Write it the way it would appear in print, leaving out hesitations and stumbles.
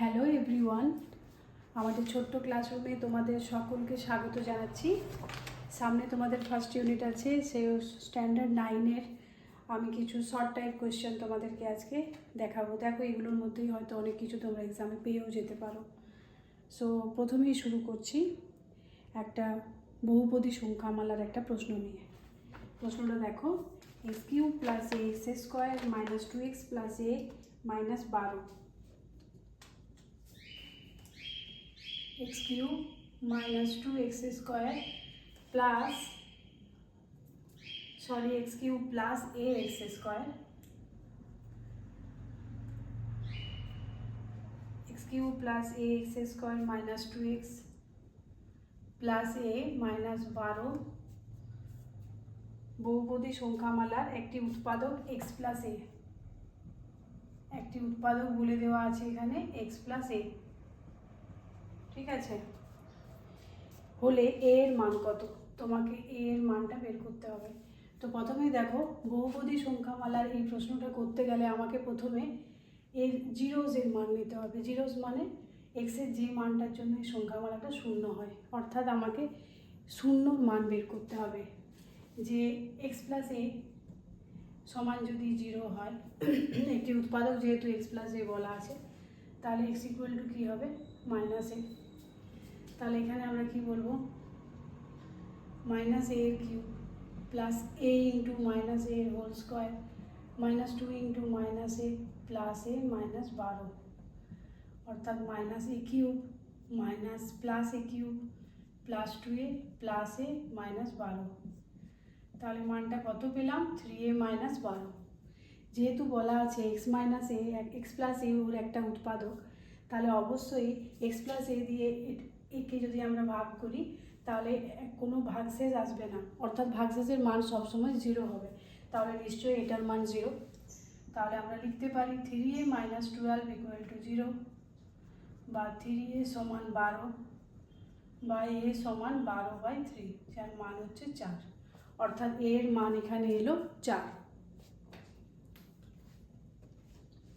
Hello everyone, আমাদের ছোট্ট ক্লাসরুমে তোমাদের সকলকে স্বাগত জানাচ্ছি। সামনে তোমাদের ফার্স্ট ইউনিট আছে, সেই স্ট্যান্ডার্ড 9-এর আমি কিছু শর্ট টাইপ কোয়েশ্চেন তোমাদেরকে আজকে দেখাবো। দেখো, এগুলোর মধ্যেই হয়তো অনেক কিছু তোমরা এক্সামে পেয়েও যেতে পারো। সো প্রথমেই শুরু করছি একটা বহুপদী সংখ্যামালার একটা প্রশ্ন নিয়ে। প্রশ্নটা দেখো, x³ + ax² - 2x + a - 12 x³ - 2x² plus x³ plus ax² x³ plus ax² minus 2x plus a minus 12 বহুপদী সংখ্যামালার একটি উৎপাদক x plus a, একটি উৎপাদক বলে দেওয়া আছে এখানে x plus a। ঠিক আছে, হলে a এর মান কত? তোমাকে a এর মানটা বের করতে হবে। তো প্রথমেই দেখো, বহুপদী সংখ্যামালার এই প্রশ্নটা করতে গেলে আমাকে প্রথমে এর জিরোজের মান নিতে হবে। জিরোজ মানে এক্সের যে মানটার জন্য এই সংখ্যামালাটা শূন্য হয়, অর্থাৎ আমাকে শূন্যর মান বের করতে হবে। যে x plus a সমান যদি 0 হয়, একটি উৎপাদক যেহেতু x plus a বলা আছে, তাহলে x equal to কী হবে? -a। তাহলে এখানে আমরা কি বলবো? -a এর cube plus a into -a এর whole square -2 into -a plus a -12, অর্থাৎ -a³ plus a³ plus 2a plus a -12। তাহলে মানটা কত পেলাম? 3a - 12। যেহেতু বলা আছে x plus a ওর একটা উৎপাদক, তাহলে অবশ্যই x plus a দিয়ে একে যদি আমরা ভাগ করি তাহলে কোনো ভাগশেষ আসবে না, অর্থাৎ ভাগশেষের মান সবসময় 0 হবে। তাহলে নিশ্চয়ই এটার মান 0। তাহলে আমরা লিখতে পারি 3a - 12 = 0, বা 3a সমান 12 বা a সমান 12/3, যার মান হচ্ছে 4। অর্থাৎ a এর মান এখানে এলো 4।